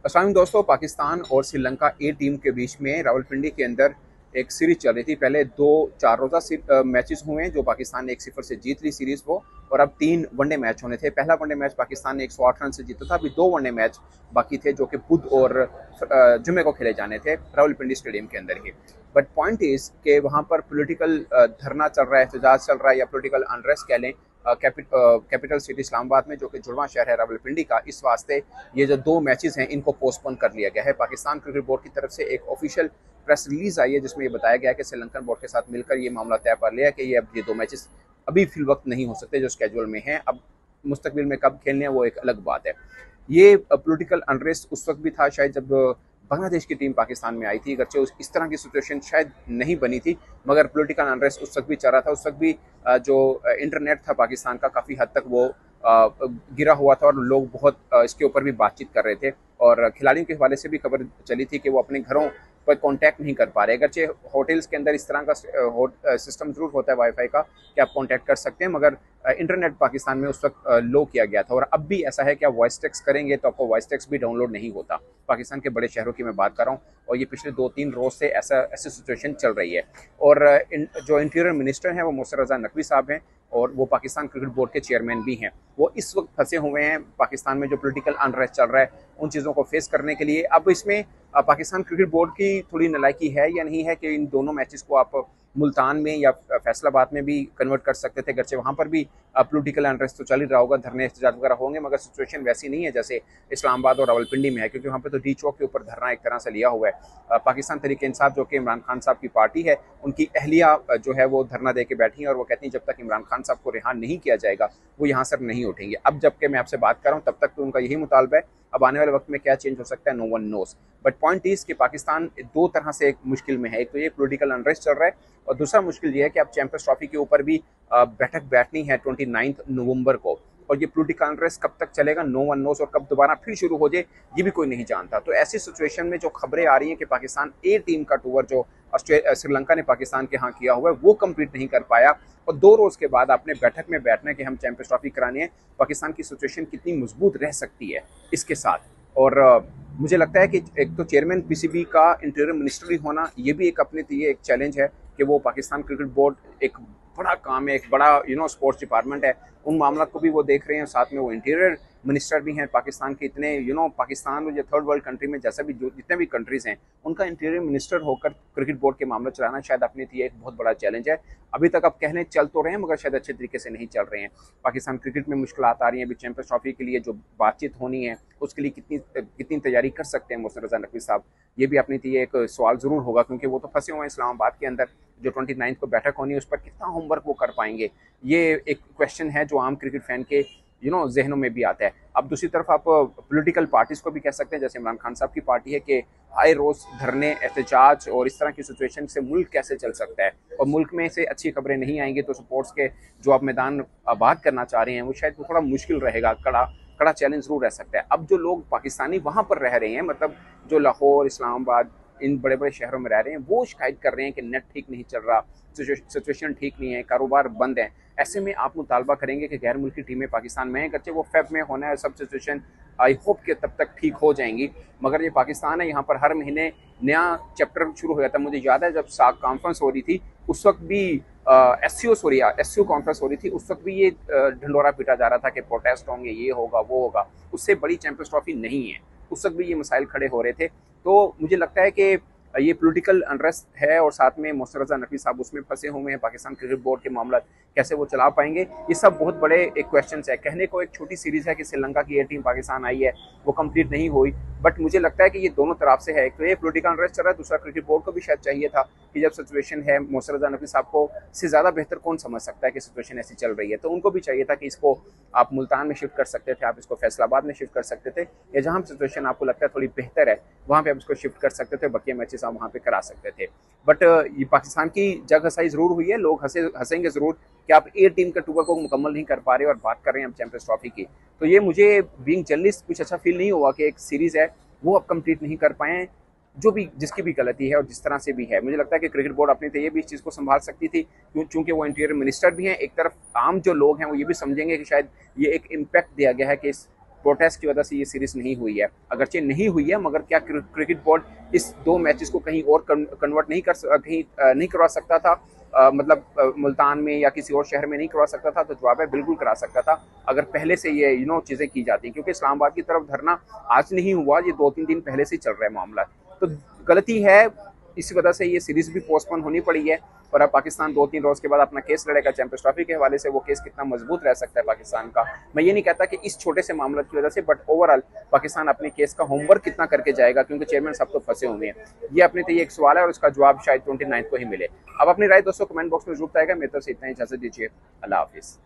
अस्सलाम दोस्तों, पाकिस्तान और श्रीलंका ए टीम के बीच में रावलपिंडी के अंदर एक सीरीज चल रही थी। पहले दो चार रोज़ा मैचेस हुए हैं जो पाकिस्तान ने 1-0 से जीत ली सीरीज को, और अब 3 वनडे मैच होने थे। पहला वनडे मैच पाकिस्तान ने 108 रन से जीता था। अभी 2 वनडे मैच बाकी थे जो कि बुध और जुमे को खेले जाने थे रावलपिंडी स्टेडियम के अंदर ही। बट पॉइंट इज के वहाँ पर पॉलिटिकल धरना चल रहा है, एहतजाज चल रहा है, या पॉलिटिकल अनरेस्ट कह लें कैपिटल सिटी इस्लामाबाद में, जो कि जुड़वा शहर है रावलपिंडी का। इस वास्ते ये जो 2 मैचेस हैं इनको पोस्टपोन कर लिया गया है। पाकिस्तान क्रिकेट बोर्ड की तरफ से एक ऑफिशियल प्रेस रिलीज आई है जिसमें ये बताया गया है कि श्रीलंकन बोर्ड के साथ मिलकर ये मामला तय कर लिया कि ये 2 मैचेस अभी फिल वक्त नहीं हो सकते जो स्केड्यूल में हैं। अब मुस्तकबिल में कब खेलने हैं वो एक अलग बात है। ये पॉलिटिकल अनरेस्ट उस वक्त भी था शायद जब बांग्लादेश की टीम पाकिस्तान में आई थी, अगरचे इस तरह की सिचुएशन शायद नहीं बनी थी, मगर पॉलिटिकल अनरेस्ट उस वक्त भी चल रहा था। उस वक्त भी जो इंटरनेट था पाकिस्तान का काफ़ी हद तक वो गिरा हुआ था और लोग बहुत इसके ऊपर भी बातचीत कर रहे थे। और खिलाड़ियों के हवाले से भी खबर चली थी कि वो अपने घरों पर कांटेक्ट नहीं कर पा रहे। अगरचे होटल्स के अंदर इस तरह का सिस्टम जरूर होता है वाईफाई का कि आप कांटेक्ट कर सकते हैं, मगर इंटरनेट पाकिस्तान में उस वक्त लो किया गया था। और अब भी ऐसा है कि आप वॉइस टेक्स्ट करेंगे तो आपको वॉइस टेक्स्ट भी डाउनलोड नहीं होता। पाकिस्तान के बड़े शहरों की मैं बात कर रहा हूँ, और ये पिछले 2-3 रोज से ऐसी सिचुएशन चल रही है। और जो इंटीरियर मिनिस्टर हैं वो मोहसिन रजा नकवी साहब हैं, और वो पाकिस्तान क्रिकेट बोर्ड के चेयरमैन भी हैं। वो इस वक्त फंसे हुए हैं पाकिस्तान में जो पॉलिटिकल अनरेस्ट चल रहा है उन चीज़ों को फेस करने के लिए। अब इसमें पाकिस्तान क्रिकेट बोर्ड की थोड़ी नालायकी है या नहीं है कि इन दोनों मैचेस को आप मुल्तान में या फैसलाबाद में भी कन्वर्ट कर सकते थे, गर्चे वहाँ पर भी पॉलिटिकल अनरेस्ट तो चल ही रहा होगा, धरने एहतजाज वगैरह होंगे, मगर सिचुएशन वैसी नहीं है जैसे इस्लामाबाद और रावलपिंडी में है, क्योंकि वहाँ पर तो डी चौक के ऊपर धरना एक तरह से लिया हुआ है। पाकिस्तान तहरीक इंसाफ जो कि इमरान खान साहब की पार्टी है, उनकी अहलिया जो है वो धरना दे के बैठी हैं, और वो कहती हैं जब तक इमरान खान साहब को रिहा नहीं किया जाएगा वो यहाँ से नहीं उठेंगे। अब जबकि मैं आपसे बात कर रहा हूँ तब तक तो उनका यही मुतालबा है। अब आने वाले वक्त में क्या चेंज हो सकता है no one knows. But point is कि पाकिस्तान 2 तरह से एक मुश्किल में है। एक तो ये पॉलिटिकल अनरेस्ट चल रहा है, और दूसरा मुश्किल ये है कि अब चैंपियंस ट्रॉफी के ऊपर भी बैठक बैठनी है 29 नवंबर को, और ये पॉलिटिकल अनरेस्ट कब तक चलेगा नो वन नोस, और कब दोबारा फिर शुरू हो जाए ये भी कोई नहीं जानता। तो ऐसी सिचुएशन में जो खबरें आ रही हैं कि पाकिस्तान ए टीम का टूर जो श्रीलंका ने पाकिस्तान के यहाँ किया हुआ है वो कंप्लीट नहीं कर पाया, और 2 रोज के बाद आपने बैठक में बैठना कि हम चैंपियंस ट्रॉफी करानी है। पाकिस्तान की सिचुएशन कितनी मजबूत रह सकती है इसके साथ। और मुझे लगता है कि एक तो चेयरमैन पीसीबी का इंटीरियर मिनिस्टर ही होना ये भी एक अपने लिए एक चैलेंज है कि वो पाकिस्तान क्रिकेट बोर्ड एक बड़ा काम है, एक बड़ा स्पोर्ट्स डिपार्टमेंट है, उन मामला को भी वो देख रहे हैं। साथ में वो इंटीरियर मिनिस्टर भी हैं पाकिस्तान के। इतने पाकिस्तान जो थर्ड वर्ल्ड कंट्री में जैसा भी जितने भी कंट्रीज हैं उनका इंटीरियर मिनिस्टर होकर क्रिकेट बोर्ड के मामला चलाना शायद अपने लिए एक बहुत बड़ा चैलेंज है। अभी तक अब कहने चल तो रहे हैं मगर शायद अच्छे तरीके से नहीं चल रहे हैं। पाकिस्तान क्रिकेट में मुश्किल आ रही हैं। अभी चैंपियंस ट्रॉफी के लिए जो बातचीत होनी है उसके लिए कितनी तैयारी कर सकते हैं मोहसिन रजा नकवी साहब, ये भी अपने लिए एक सवाल जरूर होगा, क्योंकि वो तो फंसे हुए हैं इस्लामाबाद के अंदर। जो 29 को बैठक होनी है उस पर कितना होमवर्क वो कर पाएंगे, ये एक क्वेश्चन है जो आम क्रिकेट फैन के जहनों में भी आता है। अब दूसरी तरफ आप पॉलिटिकल पार्टीज को भी कह सकते हैं, जैसे इमरान खान साहब की पार्टी है, कि आए रोज धरने एहतजाज और इस तरह की सिचुएशन से मुल्क कैसे चल सकता है, और मुल्क में से अच्छी खबरें नहीं आएंगी तो स्पोर्ट्स के जो आप मैदान आबाद करना चाह रहे हैं वो शायद थोड़ा मुश्किल रहेगा, कड़ा चैलेंज जरूर रह सकता है। अब जो लोग पाकिस्तानी वहाँ पर रह रहे हैं, मतलब जो लाहौर, इस्लामाबाद, इन बड़े बड़े शहरों में रह रहे हैं, वो शिकायत कर रहे हैं कि नेट ठीक नहीं चल रहा, सिचुएशन ठीक नहीं है, कारोबार बंद है। ऐसे में आप मुतालबा करेंगे कि गैर मुल्की टीमें पाकिस्तान में हैं, करके वो फेब में होना है, सब सिचुएशन आई होप कि तब तक ठीक हो जाएंगी। मगर ये पाकिस्तान है, यहाँ पर हर महीने नया चैप्टर शुरू हो जाता है। मुझे याद है जब साग कॉन्फ्रेंस हो रही थी उस वक्त भी एससीओ कॉन्फ्रेंस हो रही थी, उस वक्त भी ये ढंडोरा पीटा जा रहा था कि प्रोटेस्ट होंगे, ये होगा वो होगा। उससे बड़ी चैंपियंस ट्रॉफी नहीं है, उस वक्त भी ये मसाइल खड़े हो रहे थे। तो मुझे लगता है कि ये पॉलिटिकल अनरेस्ट है, और साथ में मोहसिन रजा नकवी साहब उसमें फंसे हुए हैं। पाकिस्तान क्रिकेट बोर्ड के मामला कैसे वो चला पाएंगे, ये सब बहुत बड़े एक क्वेश्चन है। कहने को एक छोटी सीरीज है कि श्रीलंका की ये टीम पाकिस्तान आई है, वो कंप्लीट नहीं हुई, बट मुझे लगता है कि ये दोनों तरफ से है। एक तो ये पॉलिटिकल अनरेस्ट चल रहा है, दूसरा क्रिकेट बोर्ड को भी शायद चाहिए था कि जब सिचुएशन है, मोहसिन रजा नकवी साहब को से ज़्यादा बेहतर कौन समझ सकता है कि सिचुएशन ऐसी चल रही है, तो उनको भी चाहिए था कि इसको आप मुल्तान में शिफ्ट कर सकते थे, आप इसको फैसलाबाद में शिफ्ट कर सकते थे, या जहाँ सिचुएशन आपको लगता है थोड़ी बेहतर है वहाँ पे आप इसको शिफ्ट कर सकते थे, बकिया मैचेस आप वहाँ पे करा सकते थे। बट ये पाकिस्तान की जग हसाई जरूर हुई है, लोग हंसेंगे जरूर कि आप ए टीम के टूर को मुकम्मल नहीं कर पा रहे और बात कर रहे हैं हम चैंपियंस ट्रॉफी की। तो ये मुझे बीइंग जर्नलिस्ट कुछ अच्छा फील नहीं हुआ कि एक सीरीज है वो अब कंप्लीट नहीं कर पाए, जो भी जिसकी भी गलती है और जिस तरह से भी है। मुझे लगता है कि क्रिकेट बोर्ड अपनी तो ये भी इस चीज़ को संभाल सकती थी, चूंकि वो इंटीरियर मिनिस्टर भी हैं। एक तरफ आम जो लोग हैं वो ये भी समझेंगे कि शायद ये एक इम्पैक्ट दिया गया है कि इस प्रोटेस्ट की वजह से ये सीरीज नहीं हुई है। अगरचे नहीं हुई है, मगर क्या क्रिकेट बोर्ड इस 2 मैचेस को कहीं और कन्वर्ट नहीं नहीं करवा सकता था? मतलब मुल्तान में या किसी और शहर में नहीं करवा सकता था? तो जवाब है बिल्कुल करा सकता था, अगर पहले से ये चीजें की जाती। क्योंकि इस्लामाबाद की तरफ धरना आज नहीं हुआ, ये 2-3 दिन पहले से चल रहा है मामला। तो गलती है, इसी वजह से ये सीरीज भी पोस्टपोन होनी पड़ी है। और अब पाकिस्तान 2-3 रोज के बाद अपना केस लड़ेगा चैंपियंस ट्रॉफी के हवाले से। वो केस कितना मजबूत रह सकता है पाकिस्तान का, मैं ये नहीं कहता कि इस छोटे से मामले की वजह से, बट ओवरऑल पाकिस्तान अपने केस का होमवर्क कितना करके जाएगा, क्योंकि चेयरमैन सब तो फंसे हुए हैं। ये अपने लिए एक सवाल है और उसका जवाब शायद 29 को ही मिले। अब अपनी राय दोस्तों कमेंट बॉक्स में जरूर बताएगा। मेरी तरफ से इतना ही, इजाजत दीजिए, अल्लाह हाफिज।